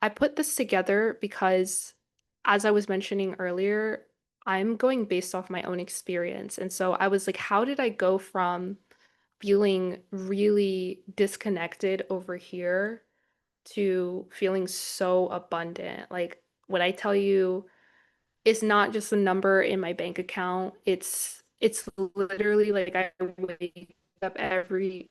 I put this together because, as I was mentioning earlier, I'm going based off my own experience. And so I was like, how did I go from feeling really disconnected over here to feeling so abundant? Like, when I tell you, it's not just a number in my bank account. It's literally like I wake up every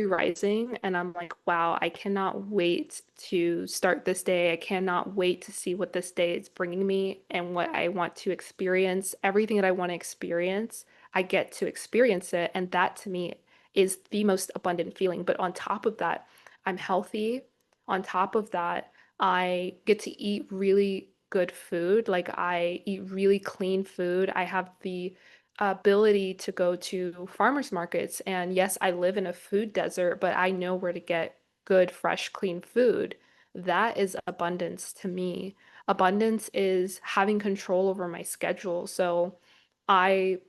rising and I'm like, wow, I cannot wait to start this day. I cannot wait to see what this day is bringing me and what I want to experience. Everything that I want to experience, I get to experience it, and that to me is the most abundant feeling. But on top of that, I'm healthy. On top of that, I get to eat really good food. Like I eat really clean food. I have the ability to go to farmers markets. And yes, I live in a food desert, but I know where to get good, fresh, clean food. That is abundance to me. Abundance is having control over my schedule. So I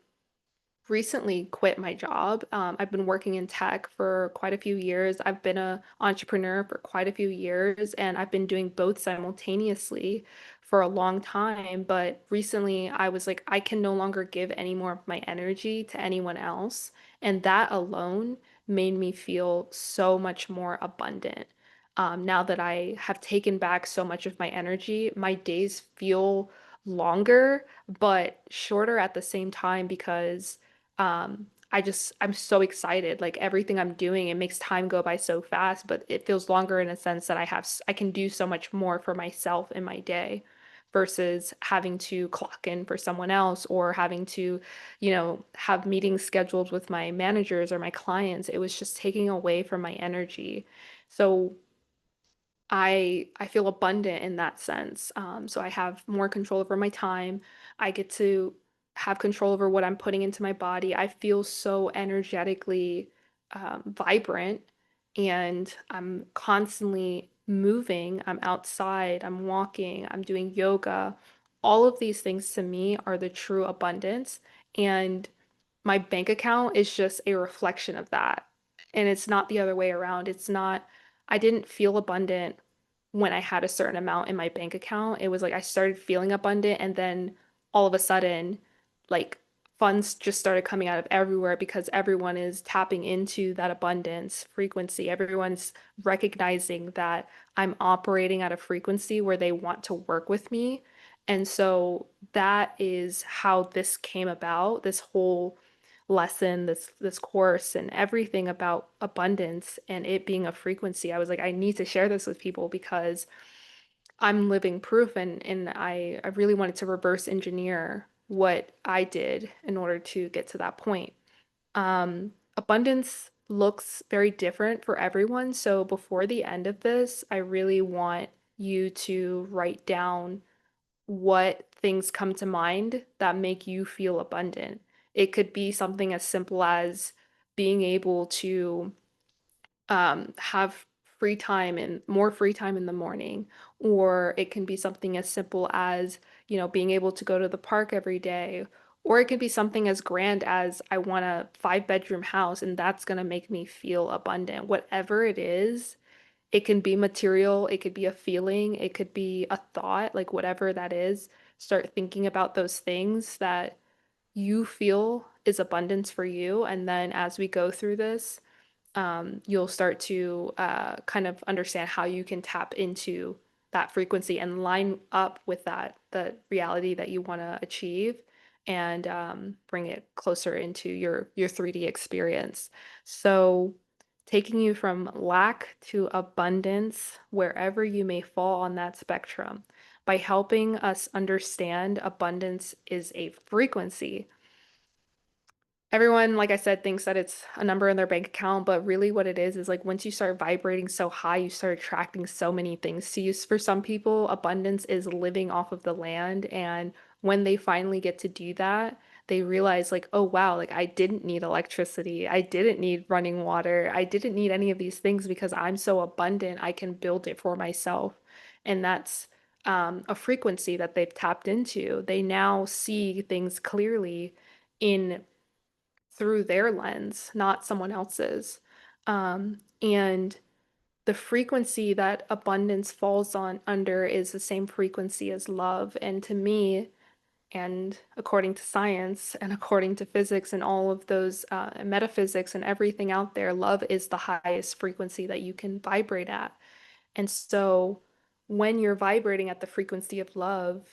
recently quit my job. I've been working in tech for quite a few years. I've been an entrepreneur for quite a few years, and I've been doing both simultaneously for a long time. But recently, I was like, I can no longer give any more of my energy to anyone else. And that alone made me feel so much more abundant. Now that I have taken back so much of my energy, my days feel longer, but shorter at the same time because I'm so excited. Like everything I'm doing, it makes time go by so fast, but it feels longer in a sense that I can do so much more for myself in my day versus having to clock in for someone else or having to, have meetings scheduled with my managers or my clients. It was just taking away from my energy. So I feel abundant in that sense. So I have more control over my time. I get to have control over what I'm putting into my body. I feel so energetically vibrant, and I'm constantly moving. I'm outside, I'm walking, I'm doing yoga. All of these things to me are the true abundance. And my bank account is just a reflection of that. And it's not the other way around. I didn't feel abundant when I had a certain amount in my bank account. It was like I started feeling abundant, and then all of a sudden, like funds just started coming out of everywhere because everyone is tapping into that abundance frequency. Everyone's recognizing that I'm operating at a frequency where they want to work with me. And so that is how this came about, this whole lesson, this course and everything about abundance and it being a frequency. I was like, I need to share this with people because I'm living proof, and I really wanted to reverse engineer what I did in order to get to that point. Abundance looks very different for everyone. So before the end of this, I really want you to write down what things come to mind that make you feel abundant. It could be something as simple as being able to have free time and more free time in the morning, or it can be something as simple as, being able to go to the park every day, or it could be something as grand as I want a 5 bedroom house and that's going to make me feel abundant. Whatever it is, it can be material, it could be a feeling, it could be a thought, like whatever that is. Start thinking about those things that you feel is abundance for you. And then as we go through this, you'll start to kind of understand how you can tap into that frequency and line up with the reality that you want to achieve, and bring it closer into your 3D experience. So, taking you from lack to abundance, wherever you may fall on that spectrum, by helping us understand abundance is a frequency. Everyone, like I said, thinks that it's a number in their bank account, but really what it is like once you start vibrating so high, you start attracting so many things to you. For some people, abundance is living off of the land. And when they finally get to do that, they realize, like, oh, wow, like I didn't need electricity. I didn't need running water. I didn't need any of these things because I'm so abundant, I can build it for myself. And that's a frequency that they've tapped into. They now see things clearly in through their lens, not someone else's. And the frequency that abundance falls on under is the same frequency as love. And to me, and according to science and according to physics and all of those metaphysics and everything out there, love is the highest frequency that you can vibrate at. And so when you're vibrating at the frequency of love,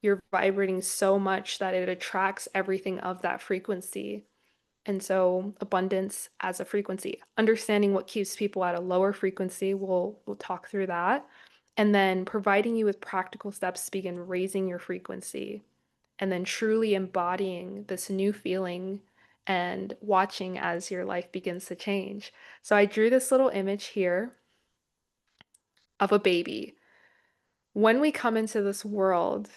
you're vibrating so much that it attracts everything of that frequency. And so abundance as a frequency, understanding what keeps people at a lower frequency, we'll talk through that. And then providing you with practical steps to begin raising your frequency and then truly embodying this new feeling and watching as your life begins to change. So I drew this little image here of a baby. When we come into this world,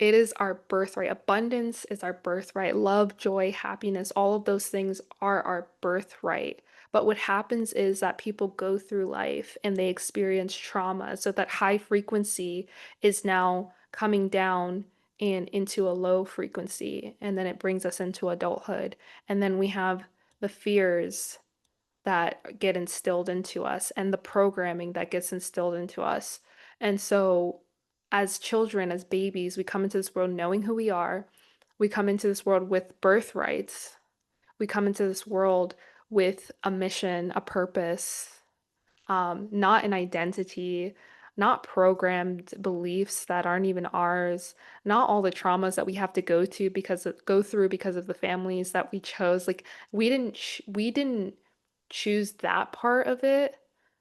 it is our birthright. Abundance is our birthright. Love, joy, happiness, all of those things are our birthright. But what happens is that people go through life and they experience trauma. So that high frequency is now coming down and into a low frequency. And then it brings us into adulthood. And then we have the fears that get instilled into us and the programming that gets instilled into us. And so, as children, as babies, we come into this world knowing who we are. We come into this world with birthrights. We come into this world with a mission, a purpose, not an identity, not programmed beliefs that aren't even ours, not all the traumas that we have to go through because of the families that we chose. Like we didn't choose that part of it.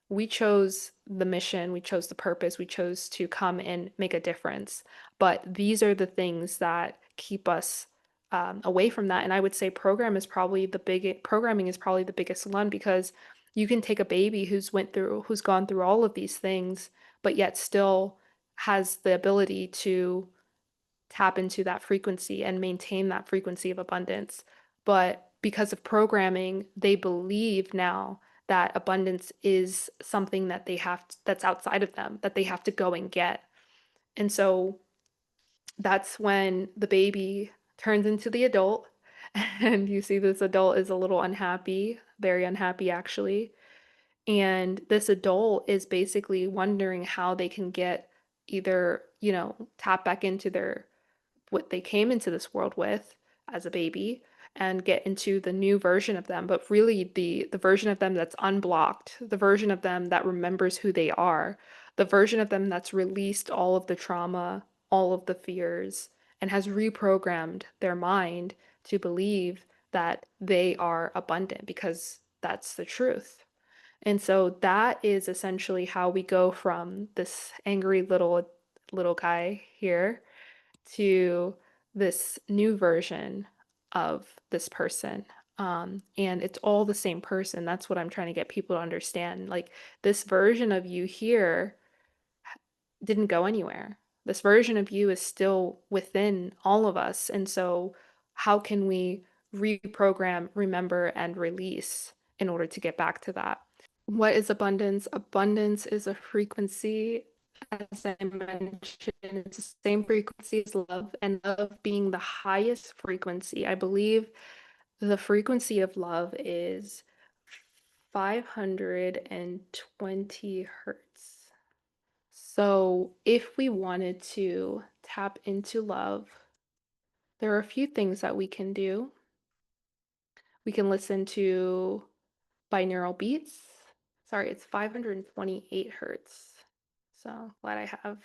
We chose the mission, we chose the purpose, we chose to come and make a difference. But these are the things that keep us away from that. And I would say programming is probably the biggest one because you can take a baby who's gone through all of these things, but yet still has the ability to tap into that frequency and maintain that frequency of abundance. But because of programming, they believe now that abundance is something that that's outside of them, that they have to go and get. And so that's when the baby turns into the adult, and you see this adult is a little unhappy, very unhappy actually. And this adult is basically wondering how they can get either, tap back into their what they came into this world with as a baby and get into the new version of them, but really the version of them that's unblocked, the version of them that remembers who they are, the version of them that's released all of the trauma, all of the fears, and has reprogrammed their mind to believe that they are abundant because that's the truth. And so that is essentially how we go from this angry little guy here to this new version of this person. And it's all the same person. That's what I'm trying to get people to understand. Like this version of you here didn't go anywhere. This version of you is still within all of us. And so, how can we reprogram, remember, and release in order to get back to that? What is abundance? Abundance is a frequency, as I mentioned, it's the same frequency as love, and love being the highest frequency. I believe the frequency of love is 520 hertz. So, if we wanted to tap into love, there are a few things that we can do. We can listen to binaural beats. Sorry, it's 528 hertz. So glad I have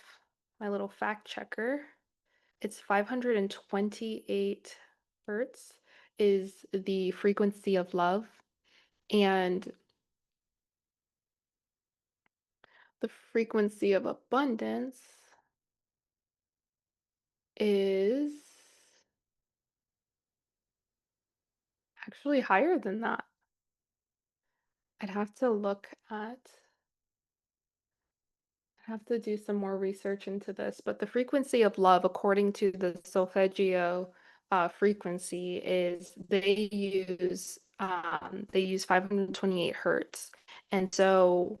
my little fact checker. It's 528 hertz is the frequency of love. And the frequency of abundance is actually higher than that. I'd have to look at I have to do some more research into this, but the frequency of love, according to the solfeggio frequency, is they use 528 hertz, and so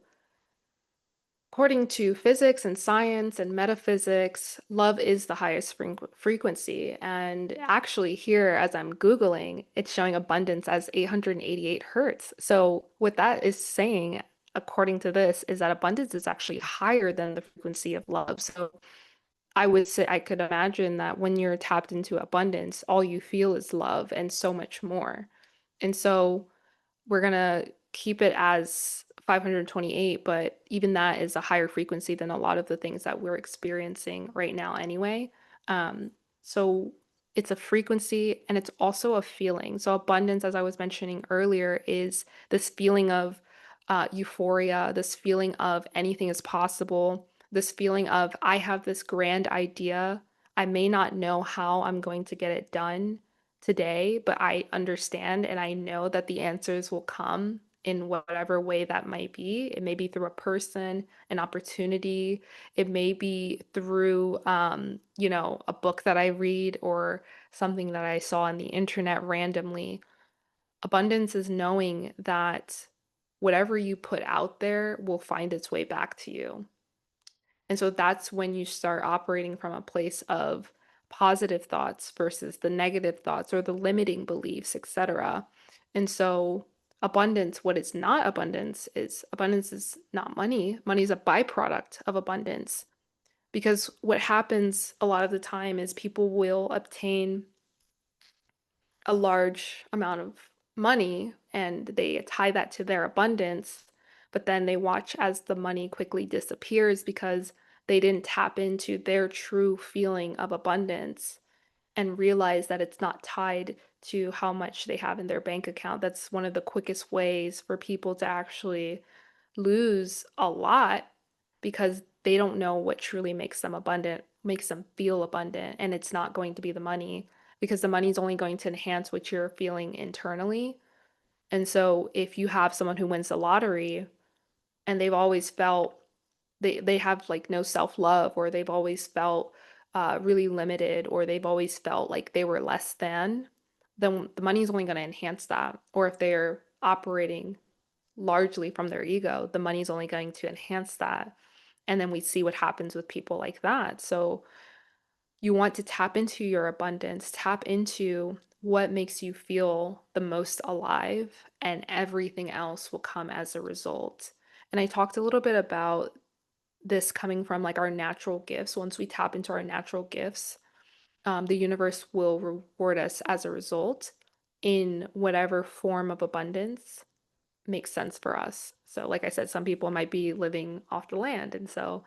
according to physics and science and metaphysics, love is the highest frequency. And actually, here, as I'm Googling, it's showing abundance as 888 hertz. So, what that is saying according to this, is that abundance is actually higher than the frequency of love. So I would say I could imagine that when you're tapped into abundance, all you feel is love and so much more. And so we're gonna keep it as 528, but even that is a higher frequency than a lot of the things that we're experiencing right now anyway. Um, so it's a frequency and it's also a feeling. So abundance, as I was mentioning earlier, is this feeling of euphoria, this feeling of anything is possible, this feeling of I have this grand idea. I may not know how I'm going to get it done today, but I understand and I know that the answers will come in whatever way that might be. It may be through a person, an opportunity. It may be through, a book that I read or something that I saw on the internet randomly. Abundance is knowing that whatever you put out there will find its way back to you. And so that's when you start operating from a place of positive thoughts versus the negative thoughts or the limiting beliefs, etc. And so abundance, what is not abundance is not money. Money is a byproduct of abundance. Because what happens a lot of the time is people will obtain a large amount of money and they tie that to their abundance, but then they watch as the money quickly disappears because they didn't tap into their true feeling of abundance and realize that it's not tied to how much they have in their bank account. That's one of the quickest ways for people to actually lose a lot because they don't know what truly makes them abundant, makes them feel abundant, and it's not going to be the money because the money is only going to enhance what you're feeling internally. And so if you have someone who wins the lottery and they've always felt they have like no self-love or they've always felt really limited or they've always felt like they were less than, then the money is only going to enhance that. Or if they're operating largely from their ego, the money is only going to enhance that. And then we see what happens with people like that. So you want to tap into your abundance, tap into what makes you feel the most alive, and everything else will come as a result. And I talked a little bit about this coming from like our natural gifts. Once we tap into our natural gifts, the universe will reward us as a result in whatever form of abundance makes sense for us. So, like I said, some people might be living off the land, and so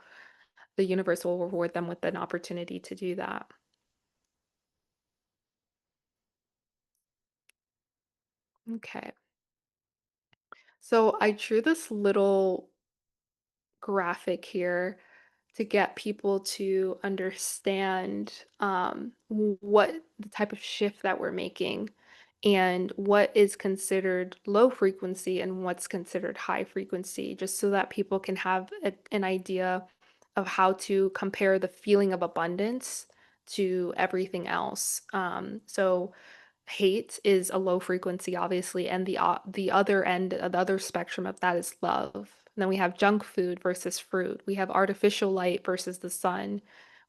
the universe will reward them with an opportunity to do that. Okay. So, I drew this little graphic here to get people to understand what the type of shift that we're making and what is considered low frequency and what's considered high frequency, just so that people can have an idea of how to compare the feeling of abundance to everything else. So hate is a low frequency, obviously, and the other end, the other spectrum of that is love. And then we have junk food versus fruit. We have artificial light versus the sun.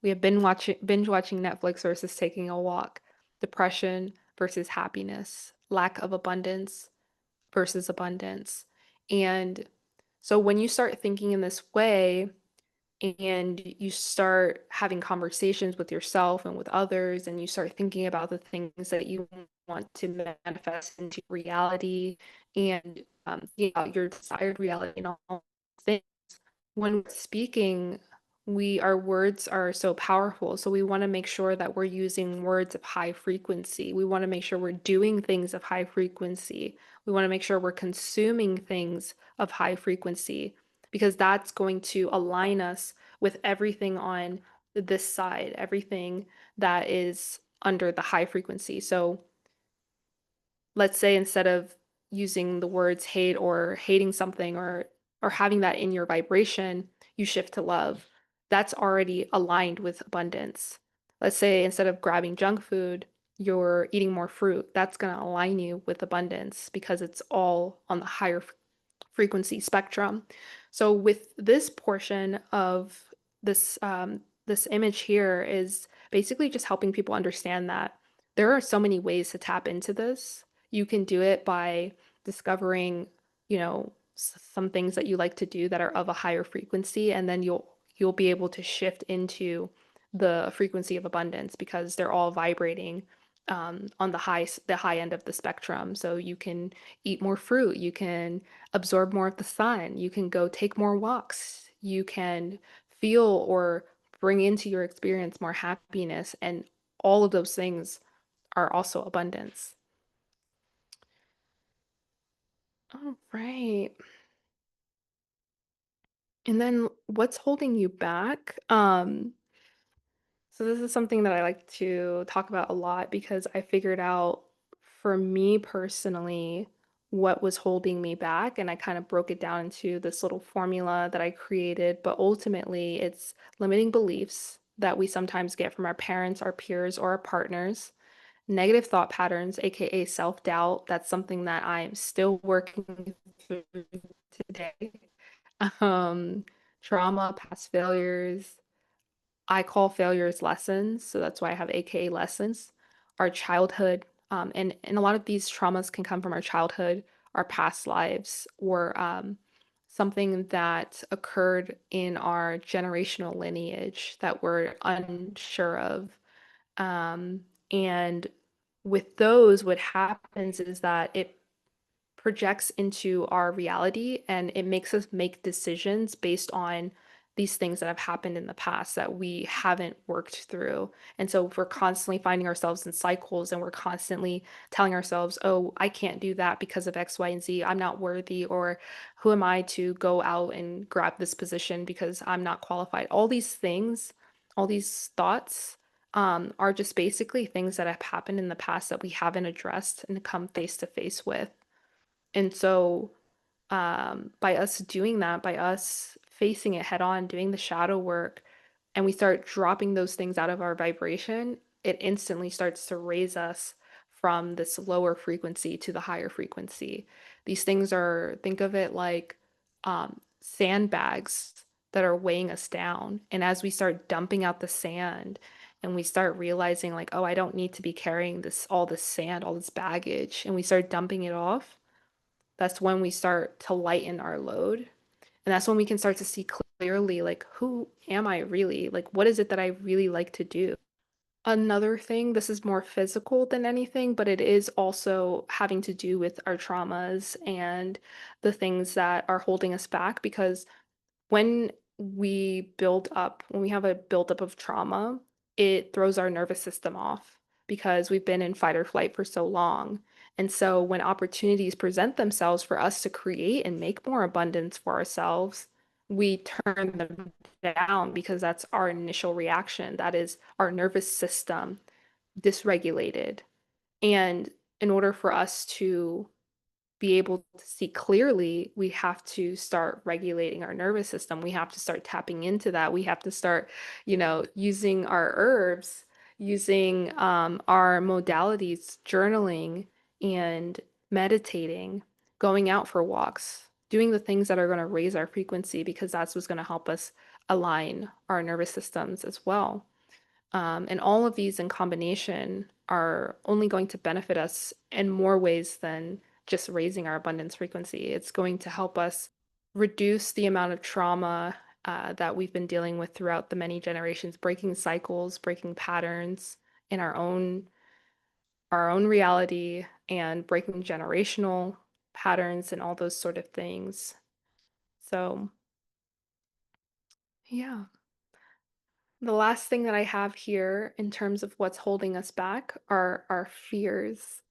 We have binge watching Netflix versus taking a walk. Depression versus happiness. Lack of abundance versus abundance. And so when you start thinking in this way, and you start having conversations with yourself and with others, and you start thinking about the things that you want to manifest into reality and your desired reality and all things. When we're speaking, we our words are so powerful. So we want to make sure that we're using words of high frequency. We want to make sure we're doing things of high frequency. We want to make sure we're consuming things of high frequency because that's going to align us with everything on this side, everything that is under the high frequency. So let's say instead of using the words hate or hating something or having that in your vibration, you shift to love. That's already aligned with abundance. Let's say instead of grabbing junk food, you're eating more fruit. That's going to align you with abundance because it's all on the higher frequency spectrum. So with this portion of this image here is basically just helping people understand that there are so many ways to tap into this. You can do it by discovering, some things that you like to do that are of a higher frequency, and then you'll be able to shift into the frequency of abundance because they're all vibrating on the high end of the spectrum. So you can eat more fruit, you can absorb more of the sun, you can go take more walks, you can feel or bring into your experience more happiness, and all of those things are also abundance. All right. And then what's holding you back? So this is something that I like to talk about a lot because I figured out for me personally what was holding me back, and I kind of broke it down into this little formula that I created, but ultimately it's limiting beliefs that we sometimes get from our parents, our peers, or our partners, negative thought patterns, aka self-doubt. That's something that I'm still working through today. Um, Trauma, past failures, I call failures lessons, so that's why I have AKA lessons. Our childhood, and a lot of these traumas can come from our childhood, our past lives, or something that occurred in our generational lineage that we're unsure of. Um, and with those, what happens is that it projects into our reality and it makes us make decisions based on these things that have happened in the past that we haven't worked through. And so we're constantly finding ourselves in cycles and we're constantly telling ourselves, oh, I can't do that because of X, Y, and Z. I'm not worthy, or who am I to go out and grab this position because I'm not qualified. All these things, all these thoughts are just basically things that have happened in the past that we haven't addressed and come face to face with. And so, by us doing that, by us facing it head on, doing the shadow work, and we start dropping those things out of our vibration, it instantly starts to raise us from this lower frequency to the higher frequency. These things are, think of it like sandbags that are weighing us down. And as we start dumping out the sand, and we start realizing, like, oh, I don't need to be carrying all this sand, all this baggage, and we start dumping it off, that's when we start to lighten our load. And that's when we can start to see clearly, like, who am I really? Like, what is it that I really like to do? Another thing, this is more physical than anything, but it is also having to do with our traumas and the things that are holding us back because when when we have a buildup of trauma, it throws our nervous system off because we've been in fight or flight for so long. And so when opportunities present themselves for us to create and make more abundance for ourselves, we turn them down because that's our initial reaction. That is our nervous system dysregulated. And in order for us to be able to see clearly, we have to start regulating our nervous system. We have to start tapping into that. We have to start, using our herbs, using our modalities, journaling and meditating, going out for walks, doing the things that are going to raise our frequency because that's what's going to help us align our nervous systems as well. And all of these in combination are only going to benefit us in more ways than just raising our abundance frequency. It's going to help us reduce the amount of trauma that we've been dealing with throughout the many generations, breaking cycles, breaking patterns in our own reality, and breaking generational patterns and all those sort of things. So, yeah. The last thing that I have here in terms of what's holding us back are our fears.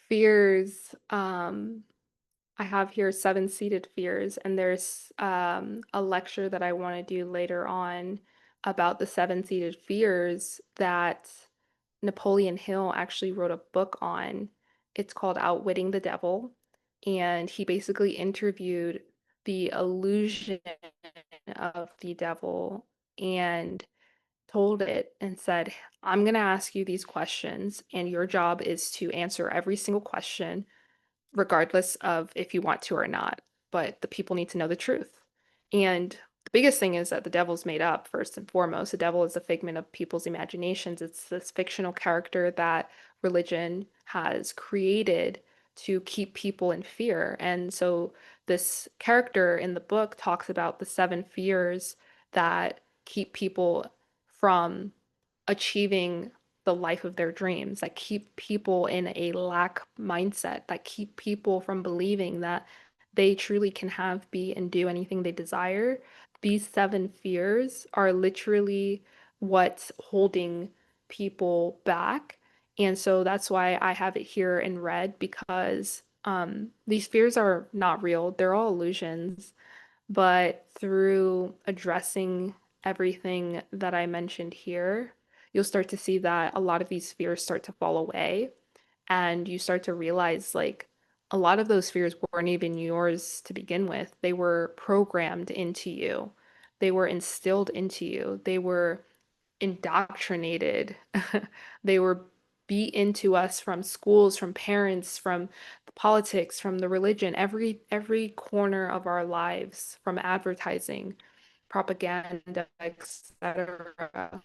Fears, I have here seven-seated fears, and there's a lecture that I want to do later on about the seven-seated fears that Napoleon Hill actually wrote a book on. It's called Outwitting the Devil, and he basically interviewed the illusion of the devil and told it and said, I'm going to ask you these questions, and your job is to answer every single question, regardless of if you want to or not. But the people need to know the truth. And the biggest thing is that the devil's made up, first and foremost. The devil is a figment of people's imaginations. It's this fictional character that religion has created to keep people in fear. And so this character in the book talks about the seven fears that keep people from achieving the life of their dreams, that keep people in a lack mindset, that keep people from believing that they truly can have, be, and do anything they desire. These seven fears are literally what's holding people back. And so that's why I have it here in red because these fears are not real. They're all illusions. But through addressing everything that I mentioned here, you'll start to see that a lot of these fears start to fall away. And you start to realize like a lot of those fears weren't even yours to begin with. They were programmed into you, they were instilled into you, they were indoctrinated. They were beat into us from schools, from parents, from the politics, from the religion, every corner of our lives, from advertising, propaganda, etc.,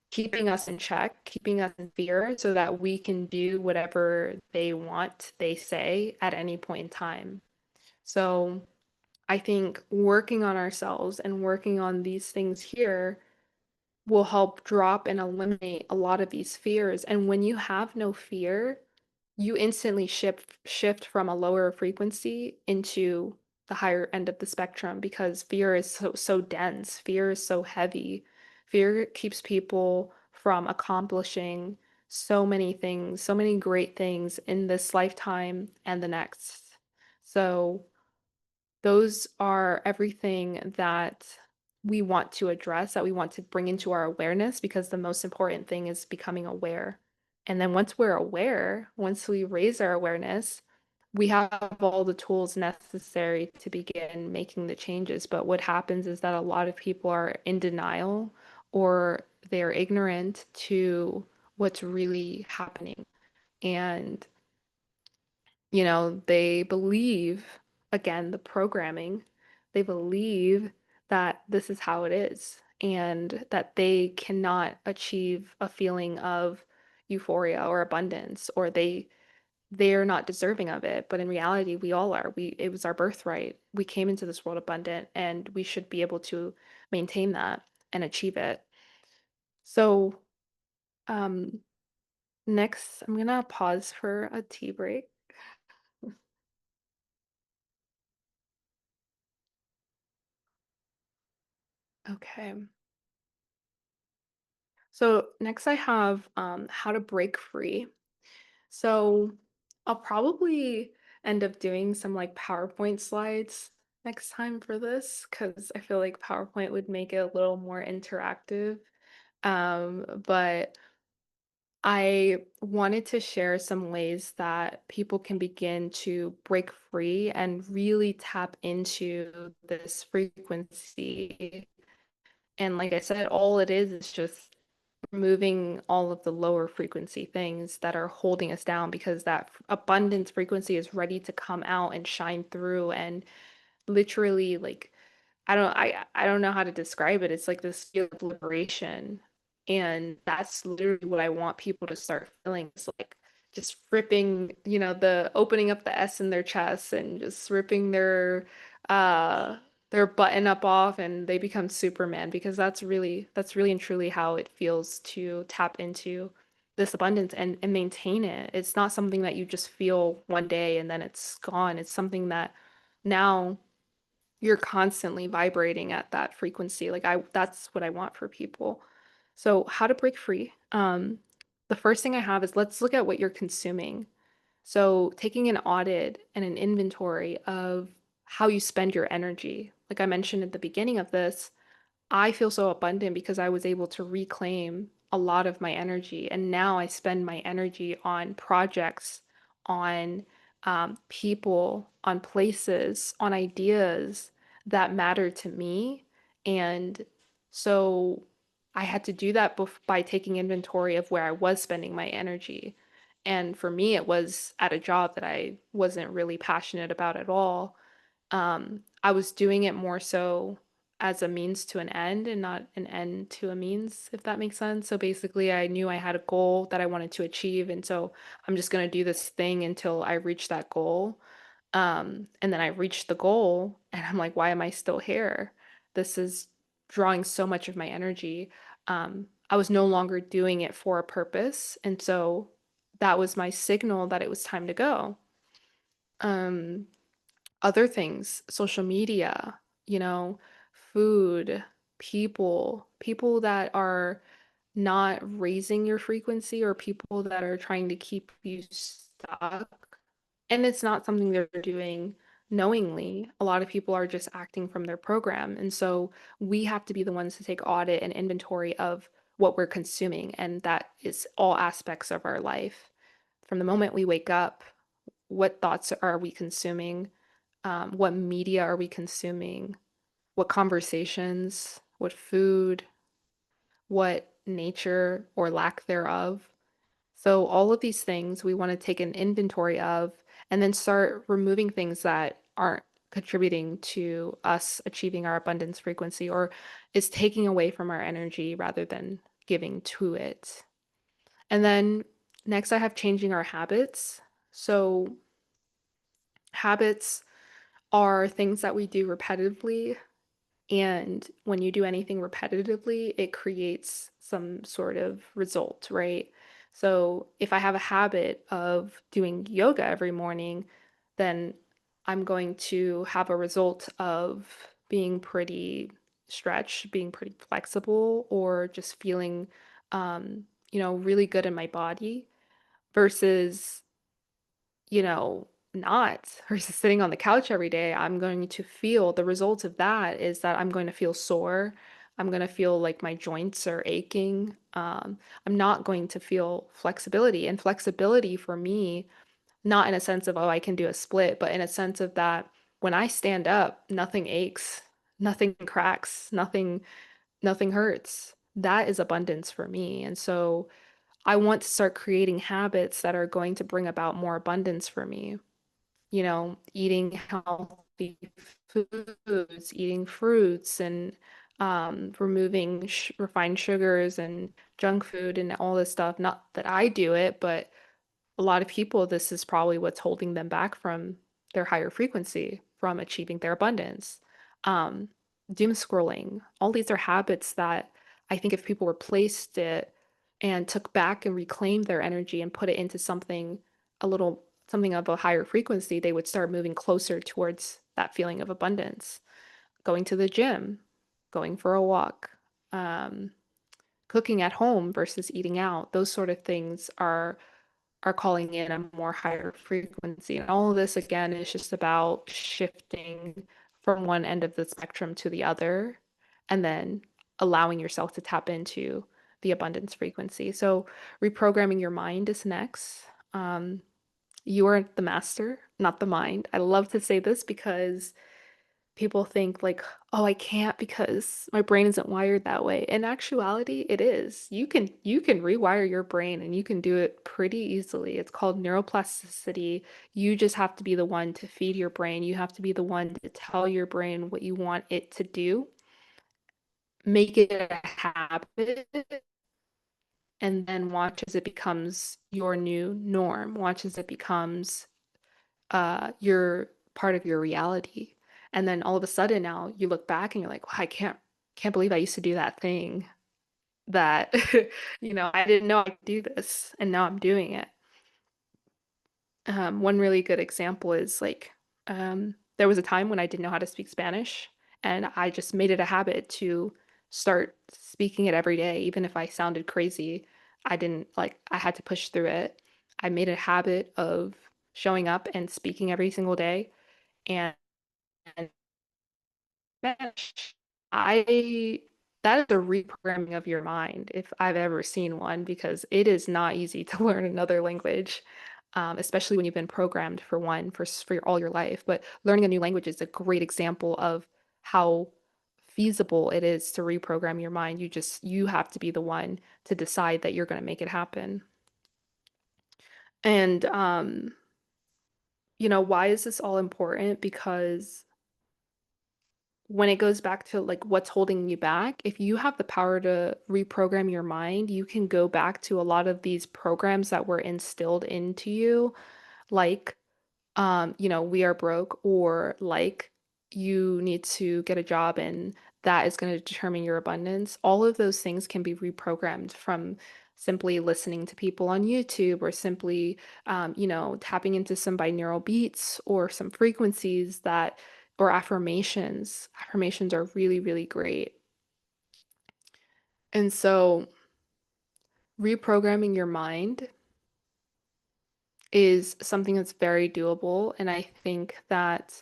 keeping us in check, keeping us in fear so that we can do whatever they want, they say at any point in time. So I think working on ourselves and working on these things here will help drop and eliminate a lot of these fears. And when you have no fear, you instantly shift from a lower frequency into the higher end of the spectrum because fear is so dense, fear is so heavy. Fear keeps people from accomplishing so many things, so many great things in this lifetime and the next. So those are everything that we want to address, that we want to bring into our awareness, because the most important thing is becoming aware. And then once we're aware, once we raise our awareness, we have all the tools necessary to begin making the changes. But what happens is that a lot of people are in denial or they're ignorant to what's really happening. And they believe, again, the programming, they believe that this is how it is and that they cannot achieve a feeling of euphoria or abundance or they're not deserving of it. But in reality, we all are. It was our birthright. We came into this world abundant and we should be able to maintain that and achieve it. So, um, next, I'm gonna pause for a tea break. Okay. So next I have how to break free. So I'll probably end up doing some like PowerPoint slides next time for this because I feel like PowerPoint would make it a little more interactive. But I wanted to share some ways that people can begin to break free and really tap into this frequency. And like I said, all it is just removing all of the lower frequency things that are holding us down because that abundance frequency is ready to come out and shine through and literally like I don't know how to describe it. It's like this feel of liberation. And that's literally what I want people to start feeling. It's like just ripping, the opening up the S in their chest and just ripping uh their button up off and they become Superman because that's really and truly how it feels to tap into this abundance and maintain it. It's not something that you just feel one day and then it's gone. It's something that now you're constantly vibrating at that frequency. Like that's what I want for people. So how to break free? The first thing I have is let's look at what you're consuming. So taking an audit and an inventory of how you spend your energy. Like I mentioned at the beginning of this, I feel so abundant because I was able to reclaim a lot of my energy. And now I spend my energy on projects, on people, on places, on ideas that matter to me. And so I had to do that by taking inventory of where I was spending my energy. And for me, it was at a job that I wasn't really passionate about at all. I was doing it more so as a means to an end and not an end to a means, if that makes sense. So basically, I knew I had a goal that I wanted to achieve, and so I'm just going to do this thing until I reach that goal. And then I reached the goal, and I'm like, why am I still here? This is drawing so much of my energy. I was no longer doing it for a purpose, and so that was my signal that it was time to go. Um, Other things, social media, you know, food, people that are not raising your frequency or people that are trying to keep you stuck. And it's not something they're doing knowingly. A lot of people are just acting from their program. And so we have to be the ones to take audit and inventory of what we're consuming. And that is all aspects of our life. From the moment we wake up, what thoughts are we consuming? What media are we consuming? What conversations? What food? What nature or lack thereof? So, all of these things we want to take an inventory of and then start removing things that aren't contributing to us achieving our abundance frequency or is taking away from our energy rather than giving to it. And then next, I have changing our habits. So, habits are things that we do repetitively. And when you do anything repetitively, it creates some sort of result, right? So if I have a habit of doing yoga every morning, then I'm going to have a result of being pretty stretched, being pretty flexible, or just feeling, really good in my body versus not versus sitting on the couch every day. I'm going to feel the result of that is that I'm going to feel sore. I'm going to feel like my joints are aching. I'm not going to feel flexibility. And flexibility for me, not in a sense of, oh, I can do a split, but in a sense of that when I stand up, nothing aches, nothing cracks, nothing hurts. That is abundance for me. And so I want to start creating habits that are going to bring about more abundance for me, eating healthy foods, eating fruits, and removing sh refined sugars and junk food and all this stuff. Not that I do it, but a lot of people, this is probably what's holding them back from their higher frequency, from achieving their abundance. Um, Doom scrolling, all these are habits that I think if people replaced it and took back and reclaimed their energy and put it into something of a higher frequency, they would start moving closer towards that feeling of abundance. Going to the gym, going for a walk, um, cooking at home versus eating out, those sort of things are calling in a more higher frequency. And all of this, again, is just about shifting from one end of the spectrum to the other and then allowing yourself to tap into the abundance frequency. So, reprogramming your mind is next. Um, you are the master, not the mind. I love to say this because people think like, oh, I can't because my brain isn't wired that way. In actuality, it is. You can rewire your brain and you can do it pretty easily. It's called neuroplasticity. You just have to be the one to feed your brain. You have to be the one to tell your brain what you want it to do. Make it a habit and then watch as it becomes your new norm. Watch as it becomes your part of your reality. And then all of a sudden now you look back and you're like, wow, I can't believe I used to do that thing that I didn't know I could do this and now I'm doing it. One really good example is like there was a time when I didn't know how to speak Spanish and I just made it a habit to start speaking it every day, even if I sounded crazy. I didn't like I had to push through it. I made it a habit of showing up and speaking every single day and Spanish. I that is a reprogramming of your mind if I've ever seen one because it is not easy to learn another language, especially when you've been programmed for one for all your life. But learning a new language is a great example of how feasible it is to reprogram your mind. You have to be the one to decide that you're going to make it happen. And why is this all important? Because when it goes back to like what's holding you back, if you have the power to reprogram your mind, you can go back to a lot of these programs that were instilled into you, like we are broke, or like you need to get a job and that is going to determine your abundance. All of those things can be reprogrammed from simply listening to people on YouTube, or simply, tapping into some binaural beats or some frequencies that, or affirmations. Affirmations are really, really great. And so reprogramming your mind is something that's very doable. And I think that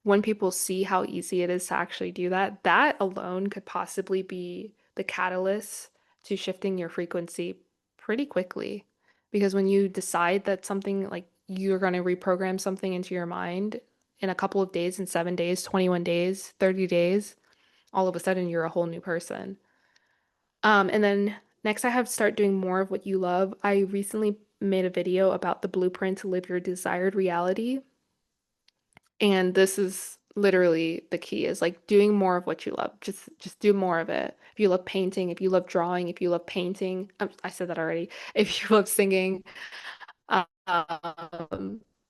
when people see how easy it is to actually do that, that alone could possibly be the catalyst to shifting your frequency pretty quickly. Because when you decide that something like you're going to reprogram something into your mind in a couple of days, in 7 days, 21 days, 30 days, all of a sudden you're a whole new person. And then next, I have start doing more of what you love. I recently made a video about the blueprint to live your desired reality. And this is literally the key, is like doing more of what you love. Just do more of it. If you love painting, if you love drawing, if you love painting, I said that already. If you love singing,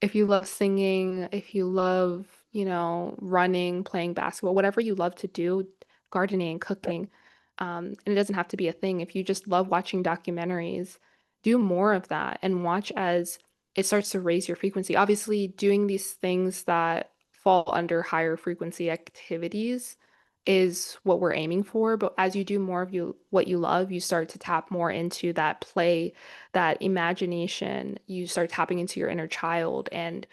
if you love singing, if you love, running, playing basketball, whatever you love to do, gardening, cooking, and it doesn't have to be a thing. If you just love watching documentaries, do more of that and watch as it starts to raise your frequency. Obviously, doing these things that fall under higher frequency activities is what we're aiming for. But as you do more of what you love, you start to tap more into that play, that imagination. You start tapping into your inner child. And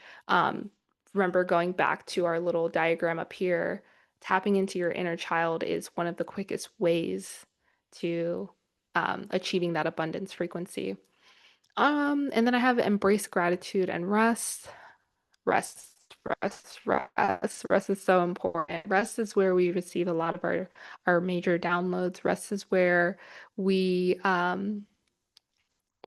remember, going back to our little diagram up here, tapping into your inner child is one of the quickest ways to achieving that abundance frequency. And then I have embrace gratitude and rest. Rest, rest is so important. Rest is where we receive a lot of our major downloads. Rest is where we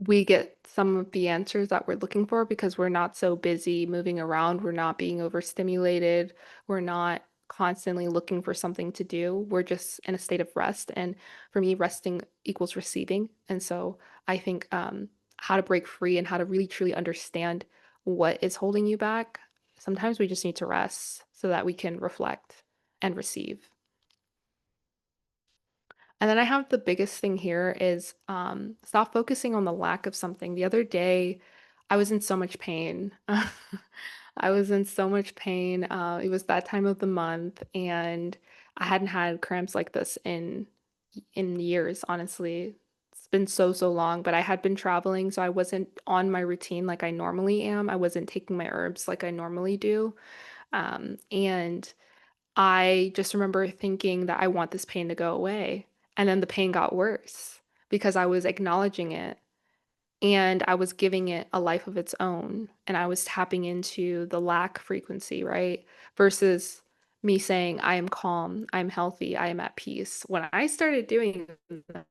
we get some of the answers that we're looking for, because we're not so busy moving around. We're not being overstimulated. We're not constantly looking for something to do. We're just in a state of rest. And for me, resting equals receiving. And so I think how to break free and how to really truly understand what is holding you back. Sometimes we just need to rest so that we can reflect and receive. And then I have the biggest thing here is stop focusing on the lack of something. The other day, I was in so much pain. I was in so much pain. It was that time of the month, and I hadn't had cramps like this in years, honestly. It's been so, so long, but I had been traveling, so I wasn't on my routine like I normally am. I wasn't taking my herbs like I normally do. And I just remember thinking that I want this pain to go away. And then the pain got worse because I was acknowledging it and I was giving it a life of its own. And I was tapping into the lack frequency, right? Versus me saying, I am calm, I'm healthy, I am at peace. When I started doing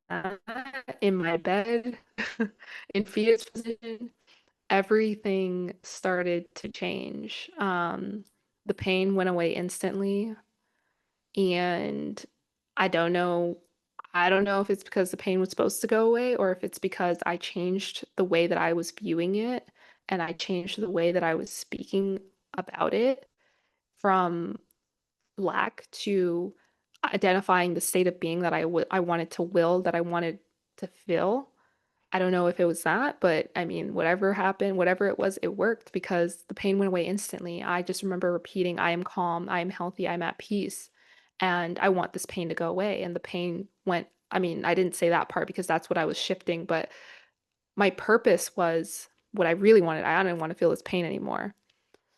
that in my bed, in fetus position, everything started to change. The pain went away instantly. And I don't know, I don't know if it's because the pain was supposed to go away, or if it's because I changed the way that I was viewing it, and I changed the way that I was speaking about it, from lack to identifying the state of being that I wanted to will, that I wanted to feel. I don't know if it was that, but I mean, whatever happened, whatever it was, it worked because the pain went away instantly. I just remember repeating, I am calm, I am healthy, I'm at peace, and I want this pain to go away. And the pain went, I mean, I didn't say that part because that's what I was shifting, but my purpose was what I really wanted. I didn't want to feel this pain anymore.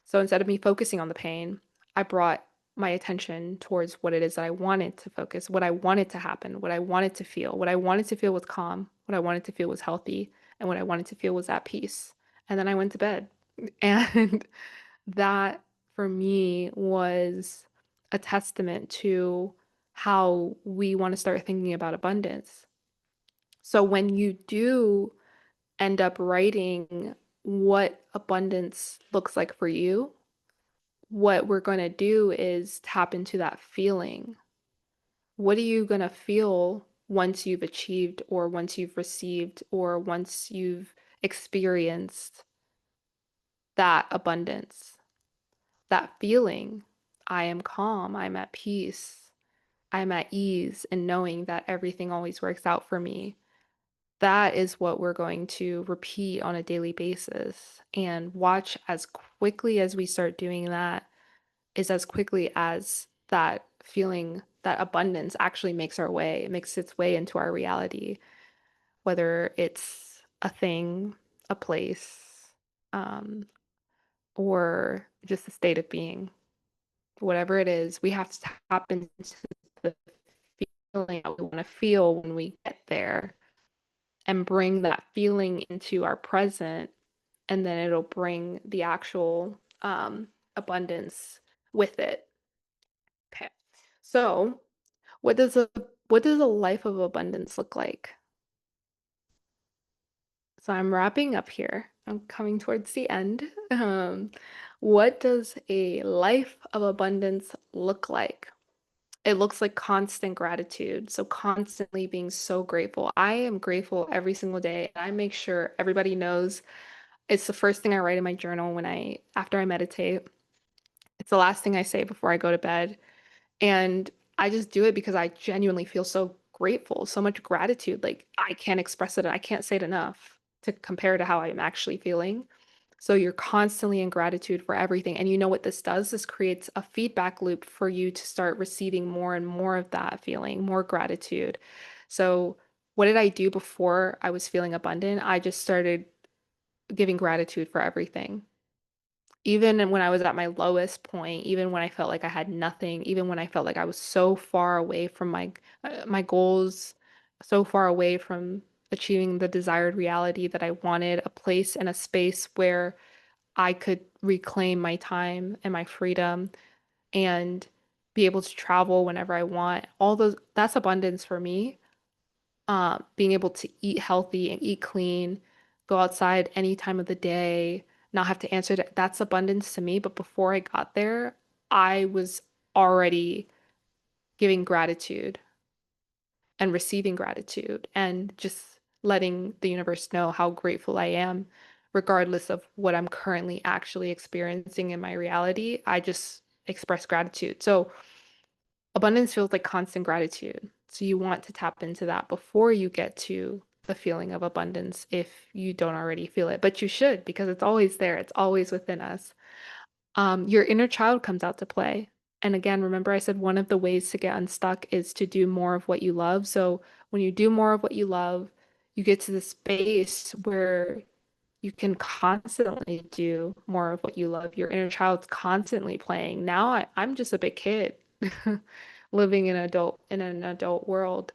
So instead of me focusing on the pain, I brought my attention towards what it is that I wanted to focus, what I wanted to happen, what I wanted to feel. What I wanted to feel was calm, what I wanted to feel was healthy, and what I wanted to feel was at peace. And then I went to bed. And that for me was a testament to how we want to start thinking about abundance. So when you do end up writing what abundance looks like for you, what we're going to do is tap into that feeling. What are you going to feel once you've achieved, or once you've received, or once you've experienced that abundance, that feeling? I am calm, I'm at peace, I'm at ease, and knowing that everything always works out for me. That is what we're going to repeat on a daily basis. And watch, as quickly as we start doing that, is as quickly as that feeling, that abundance actually makes our way, it makes its way into our reality, whether it's a thing, a place, um, or just a state of being. Whatever it is, we have to tap into the feeling that we want to feel when we get there and bring that feeling into our present, and then it'll bring the actual abundance with it. Okay. So, what does a what does a life of abundance look like? So I'm wrapping up here. I'm coming towards the end. What does a life of abundance look like? It looks like constant gratitude. So constantly being so grateful. I am grateful every single day. And I make sure everybody knows it's the first thing I write in my journal after I meditate. It's the last thing I say before I go to bed. And I just do it because I genuinely feel so grateful, so much gratitude. Like I can't express it. I can't say it enough to compare to how I'm actually feeling. So you're constantly in gratitude for everything. And you know what this does? This creates a feedback loop for you to start receiving more and more of that feeling, more gratitude. So what did I do before I was feeling abundant? I just started giving gratitude for everything. Even when I was at my lowest point, even when I felt like I had nothing, even when I felt like I was so far away from my goals, so far away from achieving the desired reality that I wanted, a place and a space where I could reclaim my time and my freedom and be able to travel whenever I want. All those, that's abundance for me. Being able to eat healthy and eat clean, go outside any time of the day, not have to answer that. That's abundance to me. But before I got there, I was already giving gratitude and receiving gratitude and just letting the universe know how grateful I am, regardless of what I'm currently actually experiencing in my reality. I just express gratitude. So abundance feels like constant gratitude. So you want to tap into that before you get to the feeling of abundance if you don't already feel it. But you should, because it's always there. It's always within us. Your inner child comes out to play. And again, remember I said one of the ways to get unstuck is to do more of what you love. So when you do more of what you love, you get to the space where you can constantly do more of what you love. Your inner child's constantly playing. Now I'm just a big kid living in an adult world.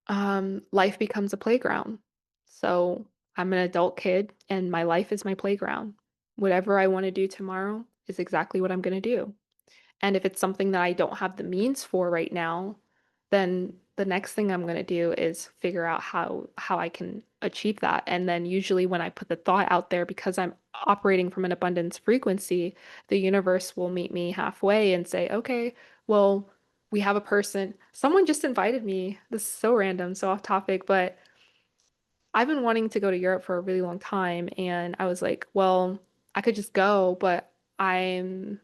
Life becomes a playground. So I'm an adult kid and my life is my playground. Whatever I want to do tomorrow is exactly what I'm going to do. And if it's something that I don't have the means for right now, then the next thing I'm going to do is figure out how I can achieve that. And then usually when I put the thought out there, because I'm operating from an abundance frequency, the universe will meet me halfway and say, "Okay, well, we have a person. Someone just invited me. This is so random, so off topic, but I've been wanting to go to Europe for a really long time, and I was like, well, I could just go, but I'm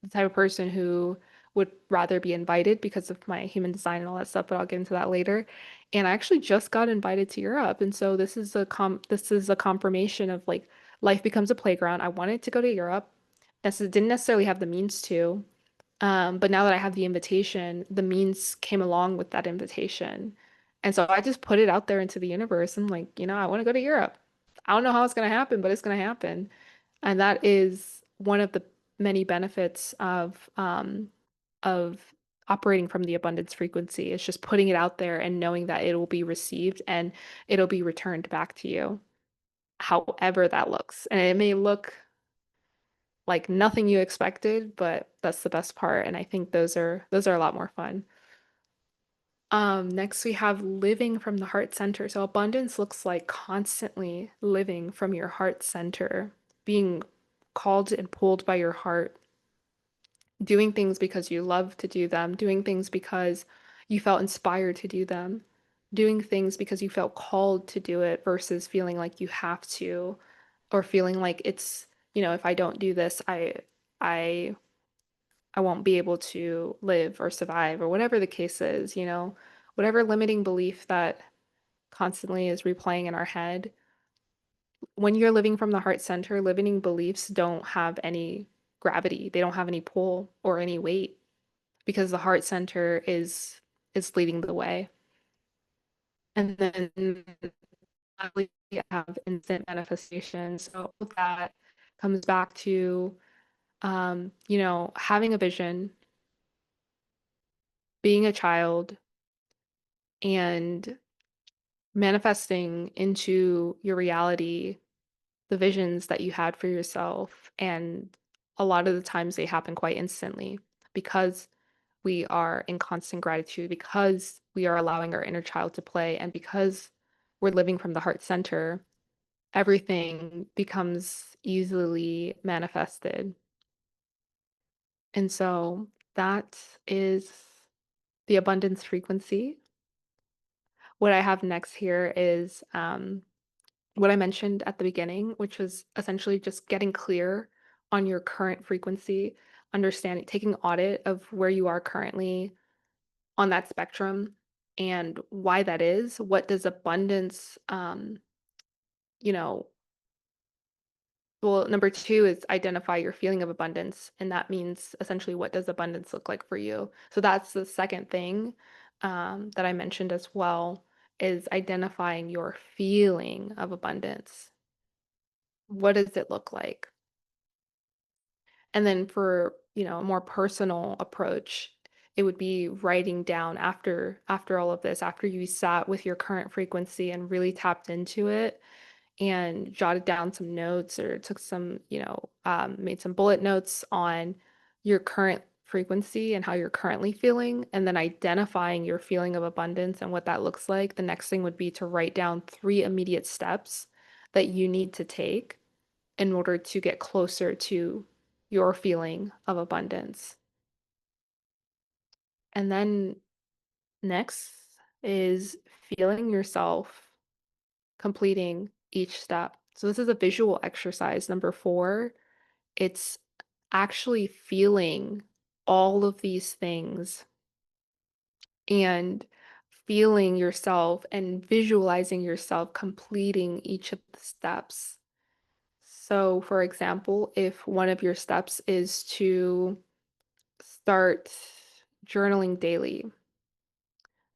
the type of person who would rather be invited because of my human design and all that stuff, but I'll get into that later. And I actually just got invited to Europe. And so this is a confirmation of like life becomes a playground. I wanted to go to Europe. Didn't necessarily have the means to. But now that I have the invitation, the means came along with that invitation. And so I just put it out there into the universe. I'm like, I want to go to Europe. I don't know how it's going to happen, but it's going to happen. And that is one of the many benefits of operating from the abundance frequency. It's just putting it out there and knowing that it will be received and it'll be returned back to you, however that looks. And it may look like nothing you expected, but that's the best part. And I think those are a lot more fun. Next we have living from the heart center. So abundance looks like constantly living from your heart center, being called and pulled by your heart, doing things because you love to do them, doing things because you felt inspired to do them, doing things because you felt called to do it versus feeling like you have to, or feeling like it's, if I don't do this, I I won't be able to live or survive or whatever the case is, whatever limiting belief that constantly is replaying in our head. When you're living from the heart center, limiting beliefs don't have any gravity. They don't have any pull or any weight because the heart center is leading the way. And then we have instant manifestation. So that comes back to having a vision, being a child, and manifesting into your reality the visions that you had for yourself. And a lot of the times they happen quite instantly because we are in constant gratitude, because we are allowing our inner child to play, and because we're living from the heart center, everything becomes easily manifested. And so that is the abundance frequency. What I have next here is what I mentioned at the beginning, which was essentially just getting clear on your current frequency, understanding, taking audit of where you are currently on that spectrum and why that is. What does abundance, you know, well, number two is identify your feeling of abundance. And that means essentially what does abundance look like for you? So that's the second thing that I mentioned as well is identifying your feeling of abundance. What does it look like? And then for, a more personal approach, it would be writing down after all of this, after you sat with your current frequency and really tapped into it and jotted down some notes or took some, made some bullet notes on your current frequency and how you're currently feeling, and then identifying your feeling of abundance and what that looks like. The next thing would be to write down 3 immediate steps that you need to take in order to get closer to your feeling of abundance. And then next is feeling yourself completing each step. So this is a visual exercise. Number 4, it's actually feeling all of these things and feeling yourself and visualizing yourself completing each of the steps. So, for example, if one of your steps is to start journaling daily,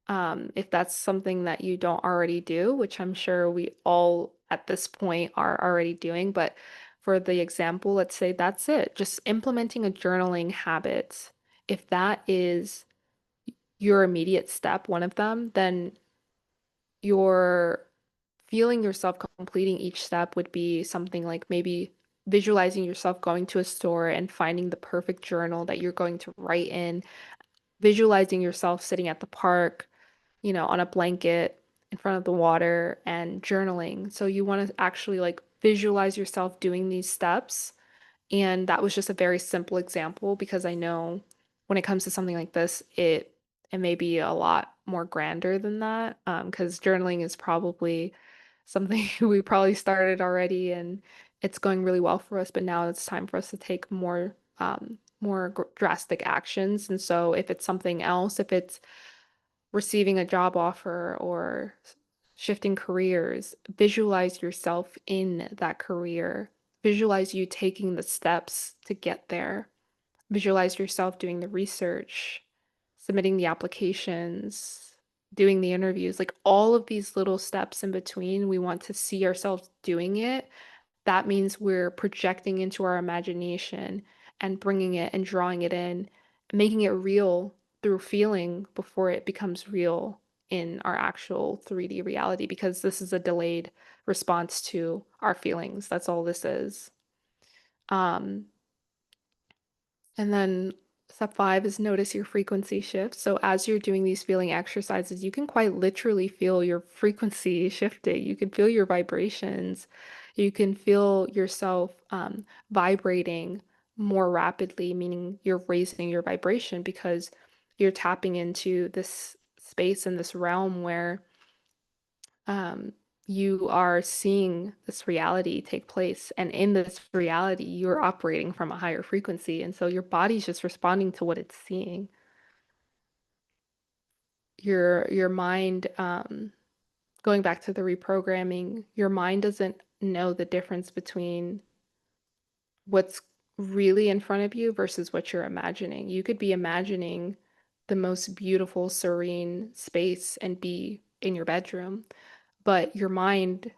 if that's something that you don't already do, which I'm sure we all at this point are already doing, but for the example, let's say that's it, just implementing a journaling habit. If that is your immediate step, one of them, then your feeling yourself completing each step would be something like maybe visualizing yourself going to a store and finding the perfect journal that you're going to write in, visualizing yourself sitting at the park, on a blanket in front of the water and journaling. So you want to actually like visualize yourself doing these steps. And that was just a very simple example because I know when it comes to something like this, it may be a lot more grander than that. Because journaling is probably something we probably started already and it's going really well for us, but now it's time for us to take more drastic actions. And so if it's something else, if it's receiving a job offer or shifting careers, visualize yourself in that career. Visualize you taking the steps to get there. Visualize yourself doing the research, submitting the applications, doing the interviews, like all of these little steps in between. We want to see ourselves doing it. That means we're projecting into our imagination and bringing it and drawing it in, making it real through feeling before it becomes real in our actual 3D reality, because this is a delayed response to our feelings. That's all this is. Um, and then step 5 is notice your frequency shift. So as you're doing these feeling exercises, you can quite literally feel your frequency shifting. You can feel your vibrations. You can feel yourself vibrating more rapidly, meaning you're raising your vibration because you're tapping into this space and this realm where um, you are seeing this reality take place. And in this reality, you're operating from a higher frequency. And so your body's just responding to what it's seeing. Your mind, going back to the reprogramming, your mind doesn't know the difference between what's really in front of you versus what you're imagining. You could be imagining the most beautiful, serene space and be in your bedroom, but your mind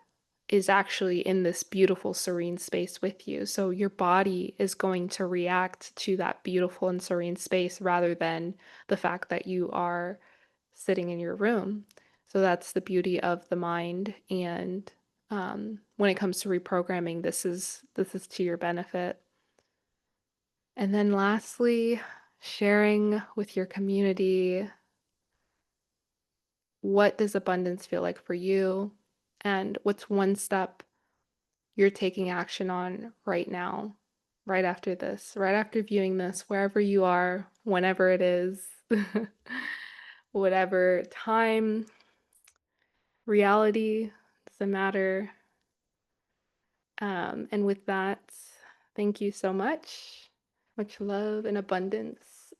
is actually in this beautiful, serene space with you. So your body is going to react to that beautiful and serene space rather than the fact that you are sitting in your room. So that's the beauty of the mind. And when it comes to reprogramming, this is to your benefit. And then lastly, sharing with your community, what does abundance feel like for you? And what's one step you're taking action on right now, right after this, right after viewing this, wherever you are, whenever it is, whatever time, reality, doesn't matter. And with that, thank you so much. Much love and abundance.